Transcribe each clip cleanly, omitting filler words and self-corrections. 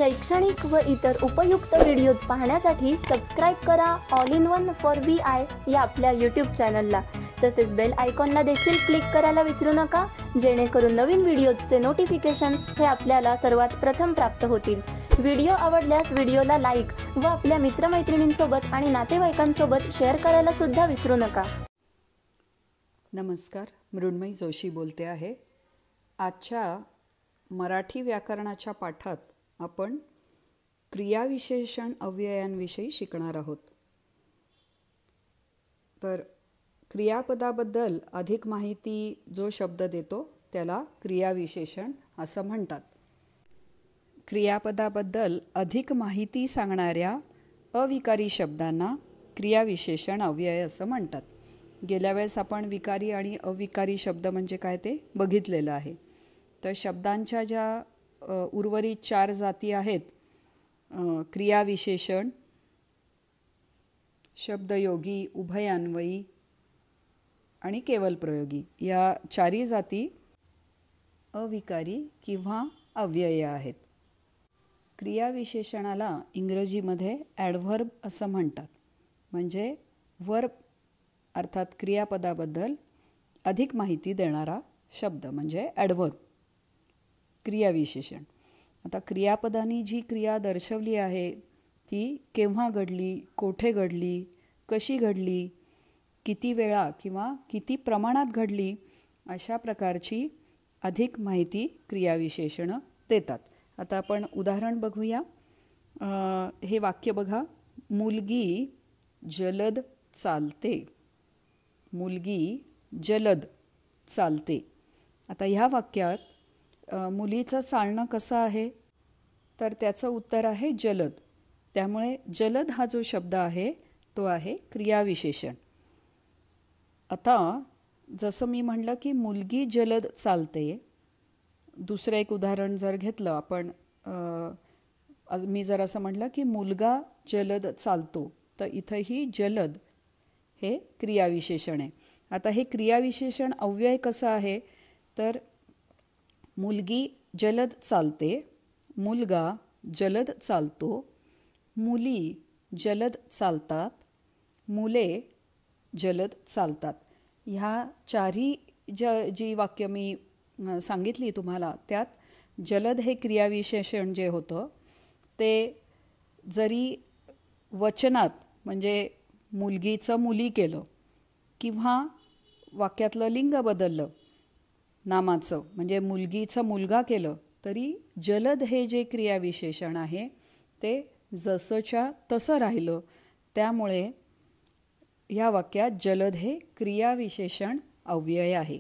शैक्षणिक व इतर उपयुक्त व्हिडिओज पाहण्यासाठी सबस्क्राईब करा all in one for VI या आपल्या यूट्यूब चॅनलला. तसेच बेल आयकॉनला देखील क्लिक करायला विसरू नका, जेणेकरून नवीन व्हिडिओजचे नोटिफिकेशन्स हे आपल्याला सर्वात प्रथम प्राप्त होतील. व्हिडिओ आवडल्यास व्हिडिओला लाईक व आपल्या मित्रमैत्रिणींसोबत आणि नातेवाईकांसोबत शेअर करायला सुद्धा विसरू नका. नमस्कार, मृण्मयी जोशी बोलते आहे. आजच्या मराठी व्याकरणाच्या पाठात आपण क्रियाविशेषण अव्ययांविषयी शिकणार आहोत. तर क्रियापदाबद्दल अधिक माहिती जो शब्द देतो त्याला क्रियाविशेषण असं म्हणतात. क्रियापदाबद्दल अधिक माहिती सांगणाऱ्या अविकारी शब्दांना क्रियाविशेषण अव्यय असं म्हणतात. गेल्या वेळेस आपण विकारी आणि अविकारी शब्द म्हणजे काय ते बघितलेलं आहे. तर शब्दांच्या ज्या उर्वरित 4 जाती आहेत, क्रियाविशेषण, शब्दयोगी, उभयान्वयी आणि केवल प्रयोगी, या 4 जाती अविकारी किंवा अव्यय आहेत. क्रियाविशेषणाला इंग्रजीमध्ये ॲडव्हर्ब असं म्हणतात. म्हणजे वर्ब अर्थात क्रियापदाबद्दल अधिक माहिती देणारा शब्द म्हणजे ॲडव्हर्ब, क्रियाविशेषण. आता क्रियापदांनी जी क्रिया दर्शवली आहे ती केव्हा घडली, कोठे घडली, कशी घडली, किती वेळा किंवा किती प्रमाणात घडली, अशा प्रकारची अधिक माहिती क्रियाविशेषणं देतात. आता आपण उदाहरण बघूया. हे वाक्य बघा. मुलगी जलद चालते. मुलगी जलद चालते. आता ह्या वाक्यात मुलीचं चालणं कसं आहे, तर त्याचं उत्तर आहे जलद. त्यामुळे जलद हा जो शब्द आहे तो आहे क्रियाविशेषण. आता जसं मी म्हणलं की मुलगी जलद चालते, दुसरं एक उदाहरण जर घेतलं आपण, मी जर असं म्हटलं की मुलगा जलद चालतो, तर इथंही जलद हे क्रियाविशेषण आहे. आता हे क्रियाविशेषण अव्यय कसं आहे, तर मुलगी जलद चालते, मुलगा जलद चालतो, मुली जलद चालतात, मुले जलद चालतात. ह्या 4ही जी वाक्य मी सांगितली तुम्हाला, त्यात जलद हे क्रियाविशेषण जे होतं ते जरी वचनात म्हणजे मुलगीचं मुली केलं किंवा वाक्यातलं लिंग बदललं, नामाचं म्हणजे मुलगीचं मुलगा केलं, तरी जलद हे जे क्रियाविशेषण आहे ते जसंच्या तसं राहिलं. त्यामुळे ह्या वाक्यात जलद हे क्रियाविशेषण अव्यय आहे.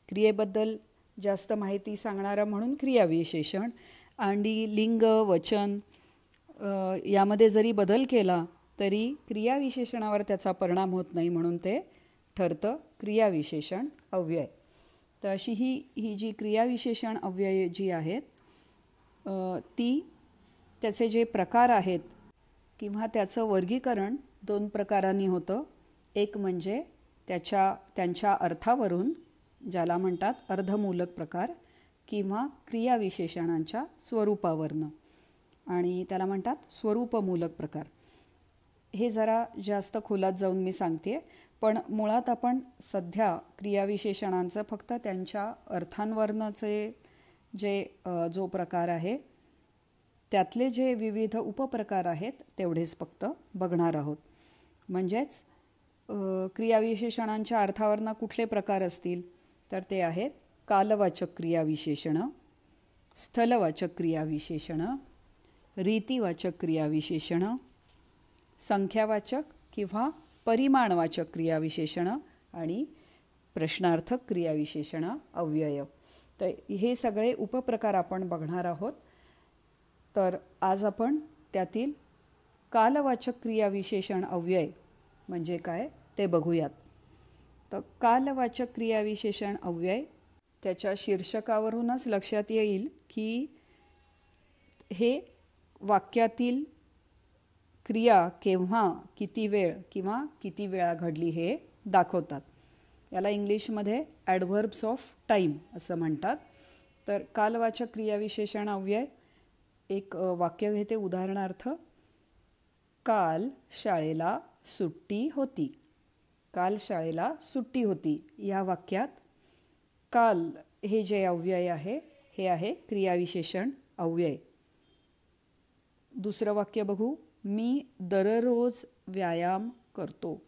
क्रियेबद्दल जास्त माहिती सांगणारं म्हणून क्रियाविशेषण, आणि लिंग वचन यामध्ये जरी बदल केला तरी क्रियाविशेषणावर त्याचा परिणाम होत नाही, म्हणून ते ठरतं क्रियाविशेषण अव्यय. तर अशी ही जी क्रियाविशेषण अव्यय जी आहेत ती त्याचे जे प्रकार आहेत किंवा त्याचं वर्गीकरण 2 प्रकारांनी होतं. एक म्हणजे त्यांच्या अर्थावरून, ज्याला म्हणतात अर्धमूलक प्रकार, किंवा क्रियाविशेषणांच्या स्वरूपावरनं, आणि त्याला म्हणतात स्वरूपमूलक प्रकार. हे जरा जास्त खोलात जाऊन मी सांगते, पण मुळात आपण सध्या क्रियाविशेषणांचं फक्त त्यांच्या अर्थांवरनचे जो प्रकार आहे त्यातले जे विविध उपप्रकार आहेत तेवढेच फक्त बघणार आहोत. म्हणजेच क्रियाविशेषणांच्या अर्थावरनं कुठले प्रकार असतील, तर ते आहेत कालवाचक क्रियाविशेषणं, स्थलवाचक क्रियाविशेषणं, रीतिवाचक क्रियाविशेषणं, संख्यावाचक किंवा परिमाणवाचक क्रियाविशेषणं आणि प्रश्नार्थक क्रियाविशेषणं अव्यय. तर हे सगळे उपप्रकार आपण बघणार आहोत. तर आज आपण त्यातील कालवाचक क्रियाविशेषण अव्यय म्हणजे काय ते बघूयात. तर कालवाचक क्रियाविशेषण अव्यय, त्याच्या शीर्षकावरूनच लक्षात येईल की हे वाक्यातील क्रिया केव्हा, किती वेळ किंवा किती वेळा घडली हे दाखवतात. याला इंग्लिशमध्ये ॲडव्हर्ब्स ऑफ टाईम असं म्हणतात. तर कालवाचक क्रियाविशेषण अव्यय एक वाक्य घेते. उदाहरणार्थ, काल शाळेला सुट्टी होती. काल शाळेला सुट्टी होती. या वाक्यात काल हे जे अव्यय आहे हे आहे क्रियाविशेषण अव्यय. दुसरं वाक्य बघू. मी दररोज व्यायाम करतो.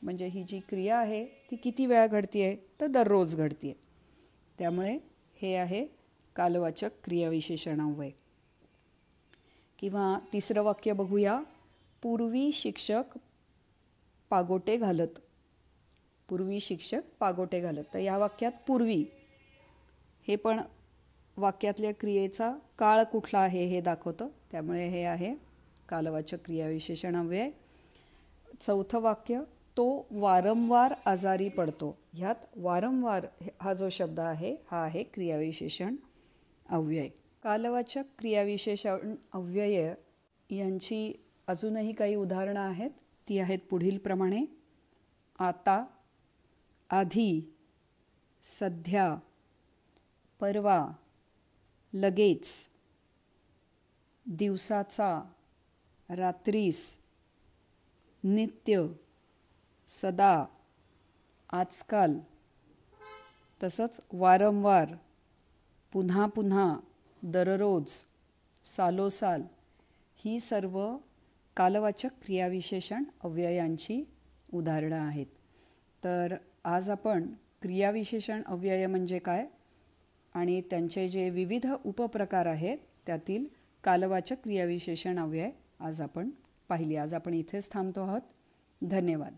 म्हणजे ही जी क्रिया आहे ती किती वेळा घडतीये, तर दररोज घडतीये. त्यामुळे हे आहे कालवाचक क्रियाविशेषण अव्यय. किंवा तिसरं वाक्य बघूया. पूर्वी शिक्षक पागोटे घालत. पूर्वी शिक्षक पागोटे घालत. तर या वाक्यात पूर्वी हे पण वाक्यातल्या क्रियेचा काळ कुठला आहे हे दाखवतं. त्यामुळे हे आहे कालवाचक क्रियाविशेषण अव्यय. चौथं वाक्य. तो वारंवार आजारी पडतो. ह्यात वारंवार हा जो शब्द आहे हा आहे क्रियाविशेषण अव्यय. कालवाचक क्रियाविशेषण अव्यय यांची अजूनही काही उदाहरणं आहेत. ती आहेत पुढील प्रमाणे. आता, आधी, सध्या, परवा, लगेच, दिवसाचा, रात्रीस, नित्य, सदा, आजकाल, तसंच वारंवार, पुन्हा पुन्हा, दररोज, सालोसाल ही सर्व कालवाचक क्रियाविशेषण अव्ययांची उदाहरणं आहेत. तर आज आपण क्रियाविशेषण अव्यय म्हणजे काय आणि त्यांचे जे विविध उपप्रकार आहेत त्यातील कालवाचक क्रियाविशेषण अव्यय आज आपण पाहिली. आज आपण इथेच थांबतो आहोत. धन्यवाद.